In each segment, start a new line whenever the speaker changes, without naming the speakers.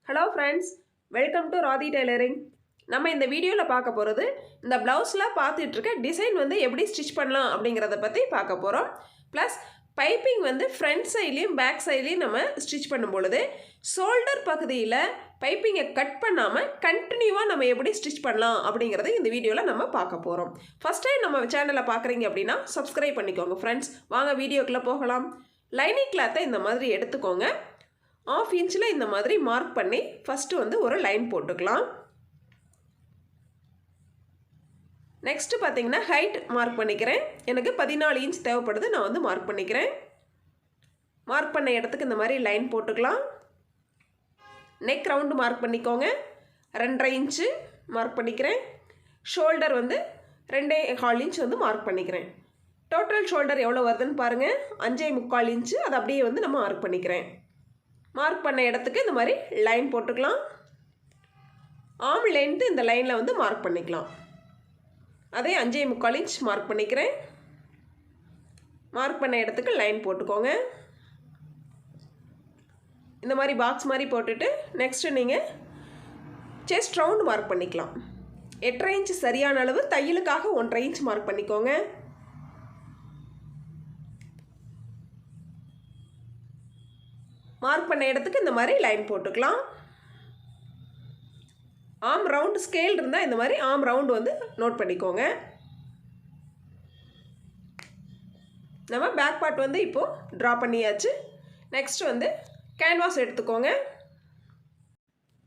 Hello friends, welcome to Radhi Tailoring. நம்ம இந்த வீடியோவில் பார்க்க போகிறது இந்த ப்ளவுஸில் பார்த்துட்டு இருக்க டிசைன் வந்து எப்படி ஸ்டிச் பண்ணலாம் அப்படிங்கிறத பற்றி பார்க்க போகிறோம். ப்ளஸ் பைப்பிங் வந்து ஃப்ரண்ட் சைட்லேயும் பேக் சைட்லேயும் நம்ம ஸ்டிச் பண்ணும் பொழுது ஷோல்டர் பகுதியில் பைப்பிங்கை கட் பண்ணாமல் கண்டினியூவாக நம்ம எப்படி ஸ்டிச் பண்ணலாம் அப்படிங்கிறத இந்த வீடியோவில் நம்ம பார்க்க போகிறோம். ஃபஸ்ட் டைம் நம்ம சேனலை பார்க்குறீங்க அப்படின்னா சப்ஸ்கிரைப் பண்ணிக்கோங்க ஃப்ரெண்ட்ஸ். வாங்க வீடியோக்குள்ளே போகலாம். லைனிங் கிளாத்தை இந்த மாதிரி எடுத்துக்கோங்க. 1/2 இன்ச்சில் இந்த மாதிரி மார்க் பண்ணி ஃபஸ்ட்டு வந்து ஒரு லைன் போட்டுக்கலாம். நெக்ஸ்ட்டு பார்த்தீங்கன்னா ஹைட் மார்க் பண்ணிக்கிறேன். எனக்கு 14 இன்ச் தேவைப்படுது. நான் வந்து மார்க் பண்ணிக்கிறேன். மார்க் பண்ண இடத்துக்கு இந்த மாதிரி லைன் போட்டுக்கலாம். நெக் ரவுண்டு மார்க் பண்ணிக்கோங்க. 2.5 இன்ச்சு மார்க் பண்ணிக்கிறேன். ஷோல்டர் வந்து 2.25 இன்ச் வந்து மார்க் பண்ணிக்கிறேன். டோட்டல் ஷோல்டர் எவ்வளோ வருதுன்னு பாருங்கள். 5.25 இன்ச்சு அதை அப்படியே வந்து நம்ம மார்க் பண்ணிக்கிறேன். மார்க் பண்ண இடத்துக்கு இந்த மாதிரி லைன் போட்டுக்கலாம். ஆர்ம் லென்த்து இந்த லைனில் வந்து மார்க் பண்ணிக்கலாம். அதே 5.25 இன்ச் மார்க் பண்ணிக்கிறேன். மார்க் பண்ண இடத்துக்கு லைன் போட்டுக்கோங்க. இந்த மாதிரி பாக்ஸ் மாதிரி போட்டுட்டு நெக்ஸ்ட்டு நீங்கள் செஸ்ட் ரவுண்டு மார்க் பண்ணிக்கலாம். 8.5 இன்ச் சரியான அளவு. தையலுக்காக 1.5 இன்ச் மார்க் பண்ணிக்கோங்க. மார்க் பண்ண இடத்துக்கு இந்த மாதிரி லைன் போட்டுக்கலாம். ஆர்ம் ரவுண்டு ஸ்கேல் இருந்தால் இந்த மாதிரி ஆர்ம் ரவுண்டு வந்து நோட் பண்ணிக்கோங்க. நம்ம பேக் பார்ட் வந்து இப்போது ட்ரா பண்ணியாச்சு. நெக்ஸ்ட் வந்து கேன்வாஸ் எடுத்துக்கோங்க.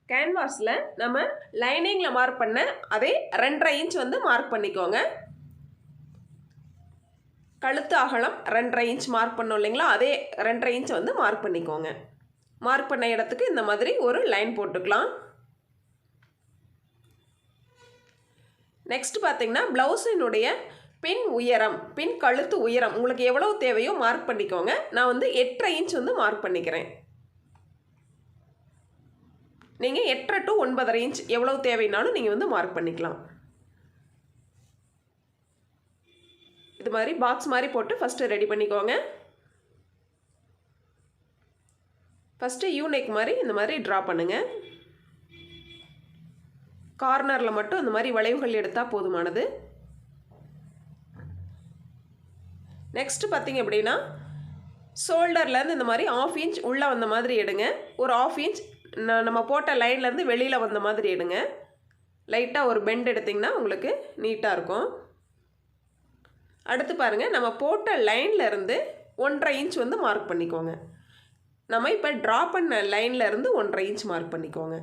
கேன்வாஸில் நம்ம லைனிங்கில் மார்க் பண்ண அதே 2.5 இன்ச் வந்து மார்க் பண்ணிக்கோங்க. கழுத்து அகலம் 2.5 இன்ச் மார்க் பண்ணோம் இல்லைங்களா, அதே 2.5 இன்ச் வந்து மார்க் பண்ணிக்கோங்க. மார்க் பண்ண இடத்துக்கு இந்த மாதிரி ஒரு லைன் போட்டுக்கலாம். நெக்ஸ்ட் பார்த்தீங்கன்னா ப்ளவுஸினுடைய பின் உயரம், பின் கழுத்து உயரம் உங்களுக்கு எவ்வளோ தேவையோ மார்க் பண்ணிக்கோங்க. நான் வந்து 8.5 இன்ச் வந்து மார்க் பண்ணிக்கிறேன். நீங்கள் 8.5 to 9.5 இன்ச் எவ்வளோ தேவைனாலும் நீங்கள் வந்து மார்க் பண்ணிக்கலாம். இது மாதிரி பாக்ஸ் மாதிரி போட்டு ஃபஸ்ட்டு ரெடி பண்ணிக்கோங்க. ஃபஸ்ட்டு யூ நெக் மாதிரி இந்த மாதிரி ட்ரா பண்ணுங்கள். கார்னரில் மட்டும் இந்த மாதிரி வளைவுகள் எடுத்தால் போதுமானது. நெக்ஸ்ட்டு பார்த்தீங்க அப்படின்னா ஷோல்டர்லேருந்து இந்த மாதிரி 1/2 இன்ச் உள்ளே வந்த மாதிரி எடுங்க. ஒரு 1/2 இன்ச் நம்ம போட்ட லைன்லேருந்து வெளியில் வந்த மாதிரி எடுங்க. லைட்டாக ஒரு பெண்ட் எடுத்திங்கன்னா உங்களுக்கு நீட்டாக இருக்கும். அடுத்து பாருங்கள், நம்ம போட்ட லைன்லேருந்து 1.5 இன்ச் வந்து மார்க் பண்ணிக்கோங்க. நம்ம இப்போ ட்ரா பண்ண லைன்லேருந்து 1.5 இன்ச் மார்க் பண்ணிக்கோங்க.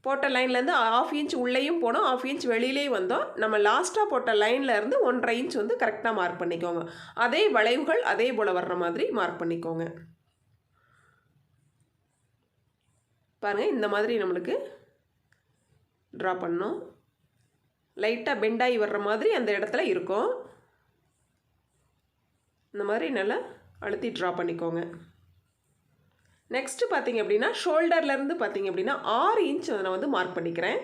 போட்ட லைன்லேருந்து 1/2 இன்ச் உள்ளேயும் போனோம், 1/2 இன்ச் வெளியிலேயும் வந்தோம். நம்ம லாஸ்ட்டாக போட்ட லைன்லேருந்து 1.5 இன்ச் வந்து கரெக்டாக மார்க் பண்ணிக்கோங்க. அதே வளைவுகள் அதே போல் வர்ற மாதிரி மார்க் பண்ணிக்கோங்க. பாருங்கள், இந்த மாதிரி நம்மளுக்கு ட்ரா பண்ணோம். லைட்டாக பெண்டாகி வர்ற மாதிரி அந்த இடத்துல இருக்கும். இந்த மாதிரி நல்லா அழுத்தி ட்ரா பண்ணிக்கோங்க. நெக்ஸ்ட்டு பார்த்தீங்க அப்படின்னா ஷோல்டர்லேருந்து பார்த்தீங்க அப்படின்னா 6 இன்ச் நான் வந்து மார்க் பண்ணிக்கிறேன்.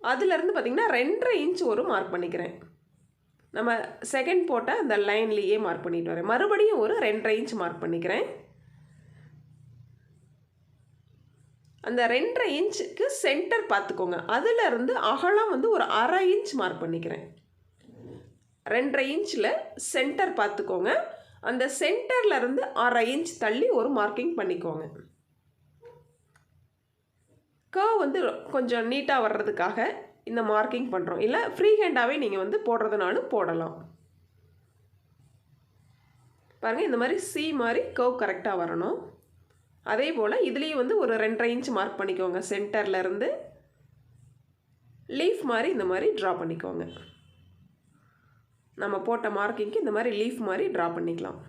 அதுலேருந்து பார்த்திங்கன்னா 2.5 இன்ச் ஒரு மார்க் பண்ணிக்கிறேன். நம்ம செகண்ட் போட்ட அந்த லைன்லேயே மார்க் பண்ணிட்டு வரேன். மறுபடியும் ஒரு 2.5 இன்ச் மார்க் பண்ணிக்கிறேன். அந்த 2.5 இன்ச்சுக்கு சென்டர் பார்த்துக்கோங்க. அதிலிருந்து அகலம் வந்து ஒரு 1/2 இன்ச் மார்க் பண்ணிக்கிறேன். 2.5 இன்ச்சில் சென்டர் பார்த்துக்கோங்க. அந்த சென்டர்லேருந்து 1/2 இன்ச் தள்ளி ஒரு மார்க்கிங் பண்ணிக்கோங்க. கர்வ் வந்து கொஞ்சம் நீட்டாக வர்றதுக்காக இந்த மார்க்கிங் பண்ணுறோம். இல்லை ஃப்ரீ ஹேண்டாகவே நீங்கள் வந்து போடுறதுனாலும் போடலாம். பாருங்கள், இந்த மாதிரி சி மாதிரி கர்வ் கரெக்டாக வரணும். அதே போல் இதுலேயும் வந்து ஒரு 2.5 இன்ச் மார்க் பண்ணிக்கோங்க. சென்டர்லேருந்து லீஃப் மாதிரி இந்த மாதிரி ட்ரா பண்ணிக்கோங்க. நம்ம போட்ட மார்க்கிங்க்கு இந்த மாதிரி லீஃப் மாதிரி ட்ரா பண்ணிக்கலாம்.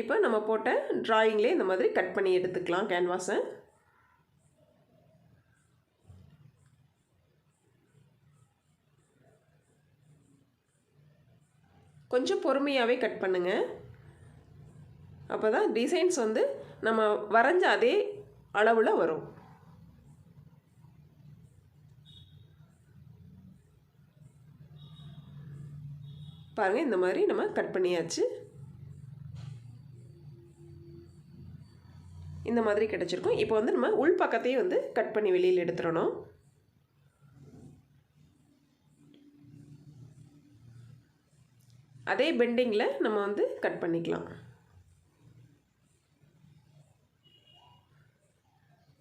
இப்போ நம்ம போட்ட ட்ராயிங்லேயே இந்த மாதிரி கட் பண்ணி எடுத்துக்கலாம் கேன்வாஸை. கொஞ்சம் பொறுமையாகவே கட் பண்ணுங்கள். அப்போ தான் டிசைன்ஸ் வந்து நம்ம வரைஞ்ச அதே அளவில் வரும். பாருங்கள், இந்த மாதிரி நம்ம கட் பண்ணியாச்சு. இந்த மாதிரி கிடச்சிருக்கும். இப்போ வந்து நம்ம உள் பக்கத்தையும் வந்து கட் பண்ணி வெளியில் எடுத்துடணும். அதே பெண்டிங்கில் நம்ம வந்து கட் பண்ணிக்கலாம்.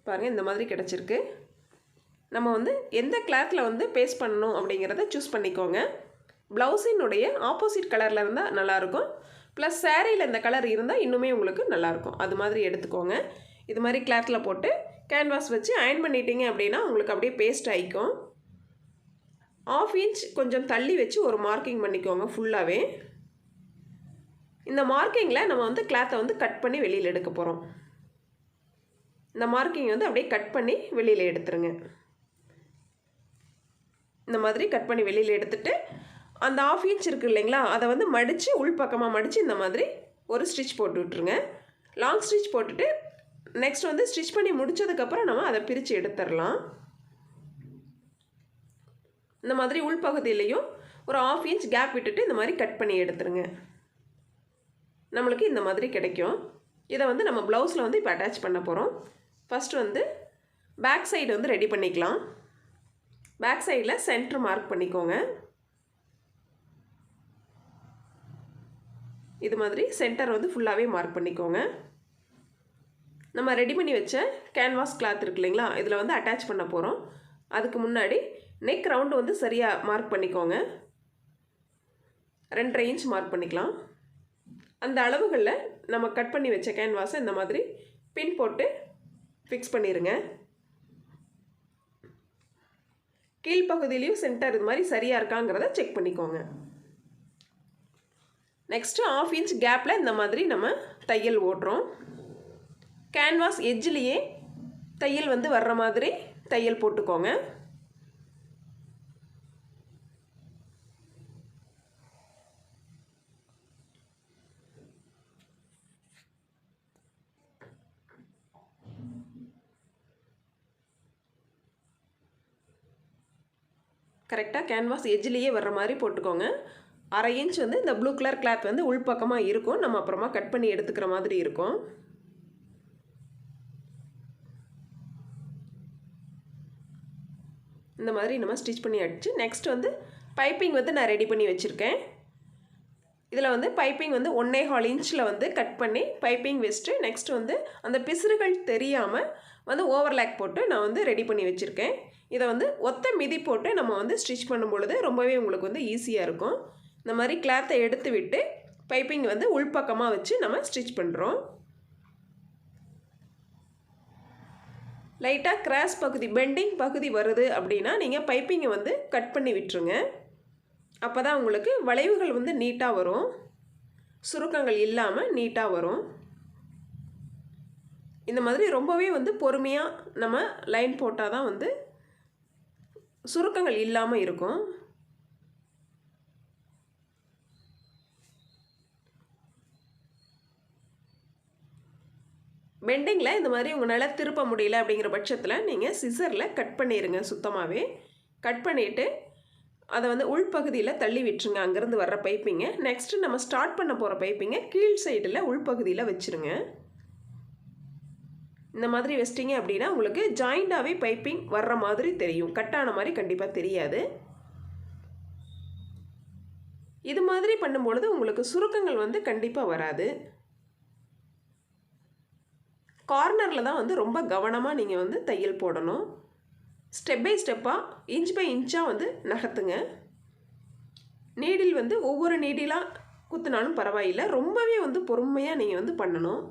பாருங்கள், இந்த மாதிரி கிடச்சிருக்கு. நம்ம வந்து எந்த கிளாத்தில் வந்து பேஸ்ட் பண்ணணும் அப்படிங்கிறத சூஸ் பண்ணிக்கோங்க. ப்ளவுஸினுடைய ஆப்போசிட் கலரில் இருந்தால் நல்லாயிருக்கும். ப்ளஸ் சாரியில் இந்த கலர் இருந்தால் இன்னுமே உங்களுக்கு நல்லாயிருக்கும். அது மாதிரி எடுத்துக்கோங்க. இது மாதிரி கிளாத்தில் போட்டு கேன்வாஸ் வச்சு அயர்ன் பண்ணிட்டீங்க அப்படின்னா உங்களுக்கு அப்படியே பேஸ்ட் ஆகிக்கும். 1/2 இன்ச் கொஞ்சம் தள்ளி வச்சு ஒரு மார்க்கிங் பண்ணிக்கோங்க ஃபுல்லாகவே. இந்த மார்க்கிங்கில் நம்ம வந்து கிளாத்தை வந்து கட் பண்ணி வெளியில் எடுக்க போகிறோம். இந்த மார்க்கிங் வந்து அப்படியே கட் பண்ணி வெளியில் எடுத்துருங்க. இந்த மாதிரி கட் பண்ணி வெளியில் எடுத்துட்டு அந்த 1/2 இன்ச் இருக்குது இல்லைங்களா, அதை வந்து மடித்து உள்பக்கமாக மடித்து இந்த மாதிரி ஒரு ஸ்டிச் போட்டு விட்ருங்க. லாங் ஸ்டிச் போட்டுட்டு நெக்ஸ்ட் வந்து ஸ்டிச் பண்ணி முடித்ததுக்கப்புறம் நம்ம அதை பிரித்து எடுத்துடலாம். இந்த மாதிரி உள்பகுதியிலையும் ஒரு 1/2 இன்ச் கேப் விட்டுட்டு இந்த மாதிரி கட் பண்ணி எடுத்துருங்க. நம்மளுக்கு இந்த மாதிரி கிடைக்கும். இதை வந்து நம்ம ப்ளவுஸில் வந்து இப்போ அட்டாச் பண்ண போகிறோம். ஃபஸ்ட்டு வந்து பேக் சைடு வந்து ரெடி பண்ணிக்கலாம். பேக் சைடில் சென்டர் மார்க் பண்ணிக்கோங்க. இது மாதிரி சென்டர் வந்து ஃபுல்லாகவே மார்க் பண்ணிக்கோங்க. நம்ம ரெடி பண்ணி வச்ச கேன்வாஸ் கிளாத் இருக்கு இல்லைங்களா, இதில் வந்து அட்டாச் பண்ண போகிறோம். அதுக்கு முன்னாடி நெக் ரவுண்டு வந்து சரியாக மார்க் பண்ணிக்கோங்க. 2.5 இன்ச் மார்க் பண்ணிக்கலாம். அந்த அளவுகளில் நம்ம கட் பண்ணி வச்ச கேன்வாஸை இந்த மாதிரி பின் போட்டு ஃபிக்ஸ் பண்ணிடுங்க. கீழ்ப்பகுதியிலையும் சென்டர் இது மாதிரி சரியாக இருக்காங்கிறத செக் பண்ணிக்கோங்க. நெக்ஸ்ட்டு 1/2 இன்ச் கேப்பில் இந்த மாதிரி நம்ம தையல் ஓட்டுறோம். கேன்வாஸ் எட்ஜ்லேயே தையல் வந்து வர்ற மாதிரி தையல் போட்டுக்கோங்க. கரெக்டாக கேன்வாஸ் எட்ஜ்லேயே வர்ற மாதிரி போட்டுக்கோங்க. 1/2 இன்ச் வந்து இந்த ப்ளூ கலர் கிளாத் வந்து உள்பக்கமாக இருக்கும். நம்ம அப்புறமா கட் பண்ணி எடுத்துக்கிற மாதிரி இருக்கும். இந்த மாதிரி நம்ம ஸ்டிச் பண்ணி அடிச்சு நெக்ஸ்ட் வந்து பைப்பிங் வந்து நான் ரெடி பண்ணி வச்சுருக்கேன். இதில் வந்து பைப்பிங் வந்து 1.25 இன்ச்சில் வந்து கட் பண்ணி பைப்பிங் வச்சுட்டு நெக்ஸ்ட் வந்து அந்த பிசுறுகள் தெரியாமல் வந்து ஓவர்லாக் போட்டு நான் வந்து ரெடி பண்ணி வச்சுருக்கேன். இதை வந்து ஒத்த மிதி போட்டு நம்ம வந்து ஸ்டிச் பண்ணும் பொழுது ரொம்பவே உங்களுக்கு வந்து ஈஸியாக இருக்கும். இந்த மாதிரி கிளாத்தை எடுத்து விட்டு பைப்பிங் வந்து உள்பக்கமாக வச்சு நம்ம ஸ்டிச் பண்ணுறோம். லைட்டாக கிராஸ் பகுதி பெண்டிங் பகுதி வருது அப்படின்னா நீங்கள் பைப்பிங்கை வந்து கட் பண்ணி விட்டுருங்க. அப்போ தான் உங்களுக்கு வளைவுகள் வந்து நீட்டாக வரும், சுருக்கங்கள் இல்லாமல் நீட்டாக வரும். இந்த மாதிரி ரொம்பவே வந்து பொறுமையாக நம்ம லைன் போட்டால் தான் வந்து சுருக்கங்கள் இல்லாமல் இருக்கும். பெண்டிங்கில் இந்த மாதிரி உங்களால் திருப்ப முடியல அப்படிங்கிற பட்சத்தில் நீங்கள் சிசரில் கட் பண்ணிடுங்க. சுத்தமாகவே கட் பண்ணிவிட்டு அதை வந்து உள்பகுதியில் தள்ளி விட்டுருங்க. அங்கேருந்து வர்ற பைப்பிங்கை நெக்ஸ்ட்டு நம்ம ஸ்டார்ட் பண்ண போகிற பைப்பிங்கை கீழ் சைடில் உள்பகுதியில் வச்சுருங்க. இந்த மாதிரி வச்சிட்டிங்க அப்படின்னா உங்களுக்கு ஜாயிண்டாகவே பைப்பிங் வர்ற மாதிரி தெரியும். கட்டான மாதிரி கண்டிப்பாக தெரியாது. இது மாதிரி பண்ணும்பொழுது உங்களுக்கு சுருக்கங்கள் வந்து கண்டிப்பாக வராது. கார்னரில் தான் வந்து ரொம்ப கவனமாக நீங்கள் வந்து தையல் போடணும். ஸ்டெப் பை ஸ்டெப்பாக இன்ச் பை இன்ச்சாக வந்து நகர்த்துங்க. நீடில் வந்து ஒவ்வொரு நீடிலாக குத்துனாலும் பரவாயில்லை, ரொம்பவே வந்து பொறுமையாக நீங்கள் வந்து பண்ணணும்.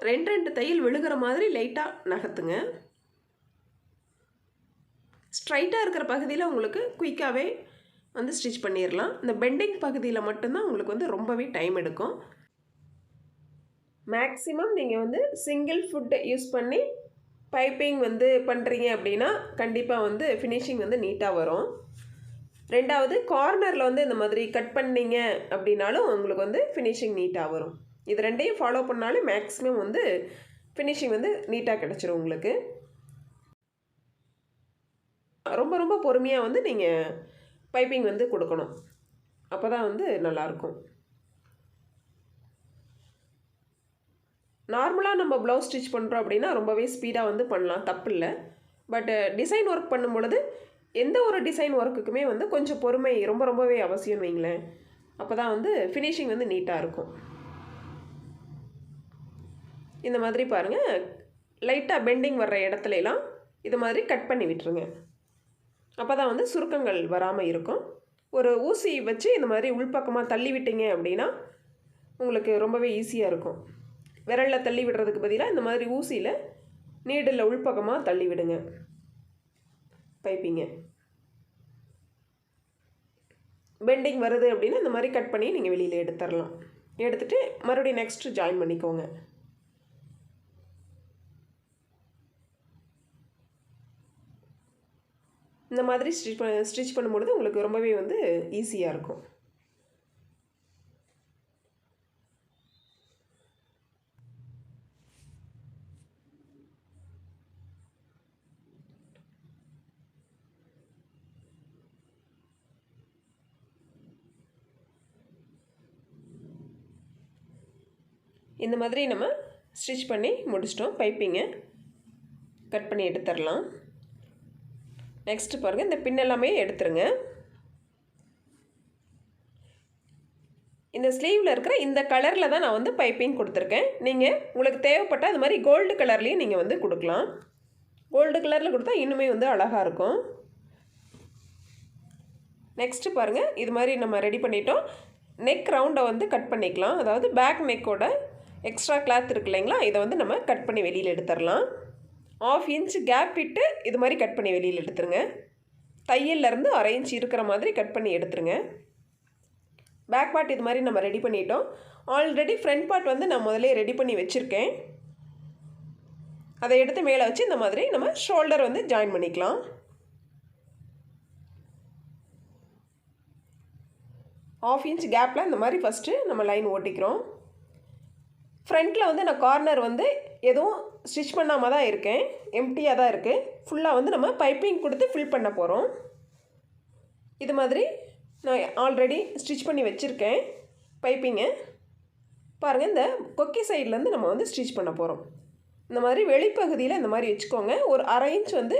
ரெண்டு தையல் விழுகிற மாதிரி லைட்டாக நகர்த்துங்க. ஸ்ட்ரைட்டாக இருக்கிற பகுதியில் உங்களுக்கு குயிக்காகவே வந்து ஸ்டிச் பண்ணிடலாம். இந்த பெண்டிங் பகுதியில் மட்டும்தான் உங்களுக்கு வந்து ரொம்பவே டைம் எடுக்கும். மேக்ஸிமம் நீங்கள் வந்து சிங்கிள் ஃபுட் யூஸ் பண்ணி பைப்பிங் வந்து பண்ணுறீங்க அப்படின்னா கண்டிப்பாக வந்து ஃபினிஷிங் வந்து நீட்டாக வரும். ரெண்டாவது கார்னரில் வந்து இந்த மாதிரி கட் பண்ணிங்க அப்படின்னாலும் உங்களுக்கு வந்து ஃபினிஷிங் நீட்டாக வரும். இது ரெண்டையும் ஃபாலோ பண்ணாலும் மேக்ஸிமம் வந்து ஃபினிஷிங் வந்து நீட்டாக கிடச்சிரும் உங்களுக்கு. ரொம்ப ரொம்ப பொறுமையாக வந்து நீங்கள் பைப்பிங் வந்து கொடுக்கணும். அப்போ தான் வந்து நல்லாயிருக்கும். நார்மலாக நம்ம ப்ளவுஸ் ஸ்டிச் பண்ணுறோம் அப்படின்னா ரொம்பவே ஸ்பீடாக வந்து பண்ணலாம், தப்பு இல்லை. பட் டிசைன் ஒர்க் பண்ணும் பொழுது எந்த ஒரு டிசைன் ஒர்க்குக்குமே வந்து கொஞ்சம் பொறுமை ரொம்பவே அவசியம் வைங்களேன். அப்போ தான் வந்து ஃபினிஷிங் வந்து நீட்டாக இருக்கும். இந்த மாதிரி பாருங்கள், லைட்டாக பெண்டிங் வர்ற இடத்துலலாம் இது மாதிரி கட் பண்ணி விட்டுருங்க. அப்போ தான் வந்து சுருக்கங்கள் வராமல் இருக்கும். ஒரு ஊசி வச்சு இந்த மாதிரி உள்பக்கமாக தள்ளி விட்டீங்க அப்படின்னா உங்களுக்கு ரொம்பவே ஈஸியாக இருக்கும். விரலில் தள்ளி விடுறதுக்கு பதிலாக இந்த மாதிரி ஊசியில் நீடில் உள்பக்கமாக தள்ளி விடுங்க பைப்பிங்க. பெண்டிங் வருது அப்படின்னா இந்த மாதிரி கட் பண்ணி நீங்கள் வெளியில் எடுத்துடலாம். எடுத்துகிட்டு மறுபடியும் நெக்ஸ்ட்டு ஜாயின் பண்ணிக்கோங்க. இந்த மாதிரி ஸ்டிச் பண்ணும்பொழுது உங்களுக்கு ரொம்பவே வந்து ஈஸியாக இருக்கும். இந்த மாதிரி நம்ம ஸ்டிச் பண்ணி முடிச்சிட்டோம். பைப்பிங்கை கட் பண்ணி எடுத்துடலாம். நெக்ஸ்ட்டு பாருங்கள், இந்த பின் எல்லாமே எடுத்துருங்க. இந்த ஸ்லீவில் இருக்கிற இந்த கலரில் தான் நான் வந்து பைப்பிங் கொடுத்துருக்கேன். நீங்கள் உங்களுக்கு தேவைப்பட்டால் அது மாதிரி கோல்டு கலர்லேயும் நீங்கள் வந்து கொடுக்கலாம். கோல்டு கலரில் கொடுத்தா இன்னுமே வந்து அழகாக இருக்கும். நெக்ஸ்ட்டு பாருங்கள், இது மாதிரி நம்ம ரெடி பண்ணிட்டோம். நெக் ரவுண்டை வந்து கட் பண்ணிக்கலாம். அதாவது பேக் நெக்கோட எக்ஸ்ட்ரா கிளாத் இருக்கு இல்லைங்களா, இதை வந்து நம்ம கட் பண்ணி வெளியில் எடுத்துடலாம். 1/2 இன்ச்சு கேப் விட்டு இது மாதிரி கட் பண்ணி வெளியில் எடுத்துருங்க. தையல்லேருந்து 1/2 இன்ச் இருக்கிற மாதிரி கட் பண்ணி எடுத்துருங்க. பேக் பார்ட் இது மாதிரி நம்ம ரெடி பண்ணிட்டோம். ஆல்ரெடி ஃப்ரண்ட் பார்ட் வந்து நான் முதலே ரெடி பண்ணி வச்சுருக்கேன். அதை எடுத்து மேலே வச்சு இந்த மாதிரி நம்ம ஷோல்டர் வந்து ஜாயின் பண்ணிக்கலாம். 1/2 இன்ச் கேப்பில் இந்த மாதிரி ஃபஸ்ட்டு நம்ம லைன் ஓட்டிக்கிறோம். ஃப்ரண்ட்டில் வந்து நான் கார்னர் வந்து எதுவும் ஸ்டிச் பண்ணாமல் தான் இருக்கேன், எம்டியாக தான் இருக்குது. ஃபுல்லாக வந்து நம்ம பைப்பிங் கொடுத்து ஃபில் பண்ண போகிறோம். இது மாதிரி நான் ஆல்ரெடி ஸ்டிச் பண்ணி வச்சுருக்கேன் பைப்பிங்கை. பாருங்கள், இந்த கொக்கி சைட்லேருந்து நம்ம வந்து ஸ்டிச் பண்ண போகிறோம். இந்த மாதிரி வெளிப்பகுதியில் இந்த மாதிரி வச்சுக்கோங்க. ஒரு 1/2 இன்ச் வந்து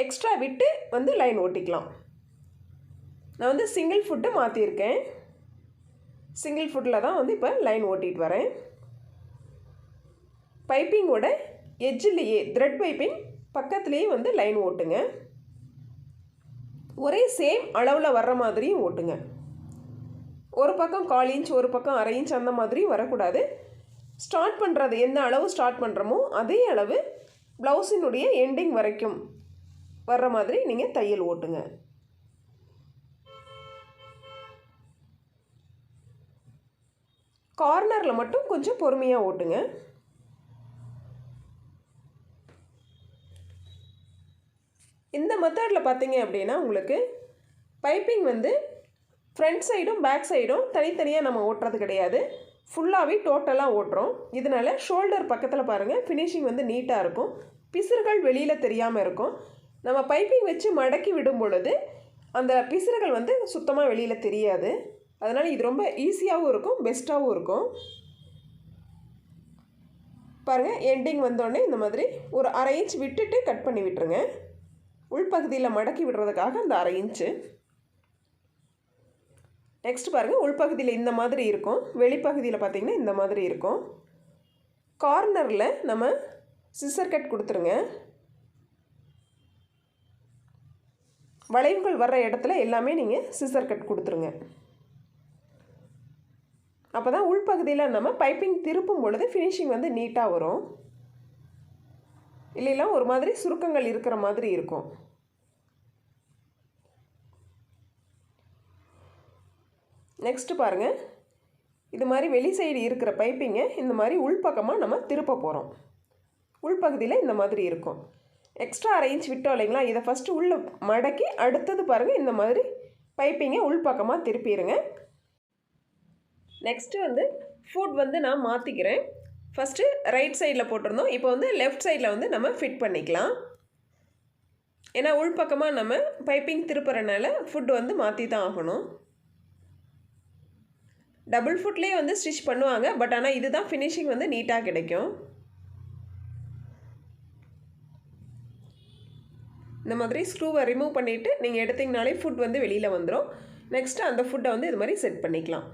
எக்ஸ்ட்ரா விட்டு வந்து லைன் ஓட்டிக்கலாம். நான் வந்து சிங்கிள் ஃபுட்டு மாற்றியிருக்கேன். சிங்கிள் ஃபுட்டில் தான் வந்து இப்போ லைன் ஓட்டிகிட்டு வரேன். பைப்பிங்கோட எட்ஜிலேயே த்ரெட் பைப்பிங் பக்கத்துலேயே வந்து லைன் ஓட்டுங்க. ஒரே சேம் அளவில் வர்ற மாதிரியும் ஓட்டுங்க. ஒரு பக்கம் 1/4 இன்ச், ஒரு பக்கம் 1/2 இன்ச் அந்த மாதிரி வரக்கூடாது. ஸ்டார்ட் பண்ணுறது எந்த அளவு ஸ்டார்ட் பண்ணுறோமோ அதே அளவு ப்ளவுஸினுடைய எண்டிங் வரைக்கும் வர்ற மாதிரி நீங்கள் தையல் ஓட்டுங்க. கார்னரில் மட்டும் கொஞ்சம் பொறுமையாக ஓட்டுங்க. இந்த மெத்தடில் பார்த்தீங்க அப்படின்னா உங்களுக்கு பைப்பிங் வந்து ஃப்ரண்ட் சைடும் பேக் சைடும் தனித்தனியாக நம்ம ஓட்டுறது கிடையாது, ஃபுல்லாகவே டோட்டலாக ஓட்டுறோம். இதனால் ஷோல்டர் பக்கத்தில் பாருங்கள் ஃபினிஷிங் வந்து நீட்டாக இருக்கும். பிசுறுகள் வெளியில் தெரியாமல் இருக்கும். நம்ம பைப்பிங் வச்சு மடக்கி விடும் பொழுது அந்த பிசுறுகள் வந்து சுத்தமாக வெளியில் தெரியாது. அதனால் இது ரொம்ப ஈஸியாகவும் இருக்கும், பெஸ்ட்டாகவும் இருக்கும். பாருங்கள், எண்டிங் வந்தோடனே இந்த மாதிரி ஒரு 1/2 இன்ச் விட்டுட்டு கட் பண்ணி விட்டுருங்க. உள்பகுதியில் மடக்கி விடுறதுக்காக அந்த 1/2 இன்ச்சு. நெக்ஸ்ட் பாருங்கள், உள்பகுதியில் இந்த மாதிரி இருக்கும், வெளிப்பகுதியில் பார்த்திங்கன்னா இந்த மாதிரி இருக்கும். கார்னரில் நம்ம சிசர் கட் கொடுத்துருங்க. வளைவுகள் வர்ற இடத்துல எல்லாமே நீங்கள் சிசர் கட் கொடுத்துருங்க. அப்போ தான் உள்பகுதியில் நம்ம பைப்பிங் திருப்பும் பொழுது ஃபினிஷிங் வந்து நீட்டாக வரும். இல்லைன்னா ஒரு மாதிரி சுருக்கங்கள் இருக்கிற மாதிரி இருக்கும். நெக்ஸ்ட்டு பாருங்கள், இது மாதிரி வெளி சைடு இருக்கிற பைப்பிங்கை இந்த மாதிரி உள்பக்கமாக நம்ம திருப்ப போகிறோம். உள்பகுதியில் இந்த மாதிரி இருக்கும். எக்ஸ்ட்ரா 1/2 இன்ச் விட்டோம் இல்லைங்களா, இதை ஃபஸ்ட்டு உள்ளே மடக்கி அடுத்தது பாருங்கள் இந்த மாதிரி பைப்பிங்கை உள்பக்கமாக திருப்பிடுங்க. நெக்ஸ்ட்டு வந்து ஃபுட் வந்து நான் மாற்றிக்கிறேன். ஃபஸ்ட்டு ரைட் சைடில் போட்டிருந்தோம். இப்போ வந்து லெஃப்ட் சைடில் வந்து நம்ம ஃபிட் பண்ணிக்கலாம். ஏன்னா உள்பக்கமாக நம்ம பைப்பிங் திருப்புறனால ஃபுட் வந்து மாற்றி தான் ஆகணும். டபுள் ஃபுட்லேயே வந்து ஸ்டிச் பண்ணுவாங்க. பட் ஆனால் இதுதான் ஃபினிஷிங் வந்து நீட்டாக கிடைக்கும். இந்த மாதிரி ஸ்க்ரூவை ரிமூவ் பண்ணிவிட்டு நீங்கள் எடுத்திங்கனாலே ஃபுட் வந்து வெளியில் வந்துடும். நெக்ஸ்ட்டு அந்த ஃபுட்டை வந்து இது மாதிரி செட் பண்ணிக்கலாம்.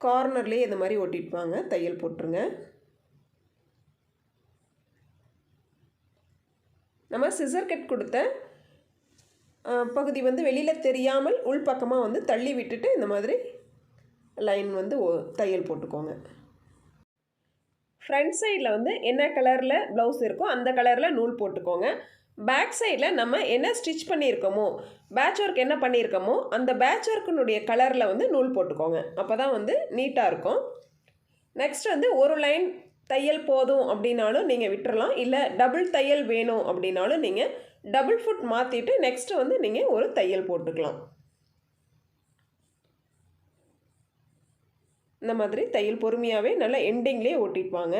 கார்னர்லேயே இது மாதிரி ஒட்டிட்டுவாங்க. தையல் போட்டுருங்க. நம்ம சிசர் கட் கொடுத்த பகுதி வந்து வெளியில் தெரியாமல் உள்பக்கமாக வந்து தள்ளி விட்டுட்டு இந்த மாதிரி லைன் வந்து தையல் போட்டுக்கோங்க. ஃப்ரண்ட் சைடில் வந்து என்ன கலரில் ப்ளவுஸ் இருக்கோ அந்த கலரில் நூல் போட்டுக்கோங்க. பேக் சைடில் நம்ம என்ன ஸ்டிச் பண்ணியிருக்கோமோ, பேட்ச் ஒர்க் என்ன பண்ணியிருக்கோமோ அந்த பேட்ச் ஒர்க்கினுடைய கலரில் வந்து நூல் போட்டுக்கோங்க. அப்போ தான் வந்து நீட்டாக இருக்கும். நெக்ஸ்ட் வந்து ஒரு லைன் தையல் போதும் அப்படின்னாலும் நீங்கள் விட்டுறலாம். இல்லை டபுள் தையல் வேணும் அப்படின்னாலும் நீங்கள் டபுள் ஃபுட் மாற்றிட்டு நெக்ஸ்ட்டு வந்து நீங்கள் ஒரு தையல் போட்டுக்கலாம். இந்த மாதிரி தையல் பொறுமையாகவே நல்லா எண்டிங்லேயே ஓட்டிட்டுவாங்க.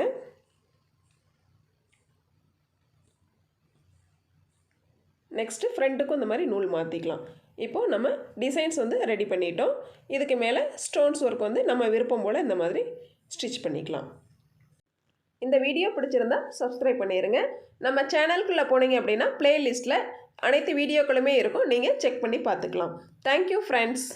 நெக்ஸ்ட்டு ஃப்ரண்ட்டுக்கும் இந்த மாதிரி நூல் மாற்றிக்கலாம். இப்போது நம்ம டிசைன்ஸ் வந்து ரெடி பண்ணிட்டோம். இதுக்கு மேலே ஸ்டோன்ஸ் ஒர்க் வந்து நம்ம விருப்பம் போல் இந்த மாதிரி ஸ்டிச் பண்ணிக்கலாம். இந்த வீடியோ பிடிச்சிருந்தா சப்ஸ்கிரைப் பண்ணிடுங்க. நம்ம சேனலுக்குள்ளே போனீங்க அப்படின்னா பிளேலிஸ்ட்டில் அனைத்து வீடியோக்களுமே இருக்கும். நீங்கள் செக் பண்ணி பார்த்துக்கலாம். Thank you friends.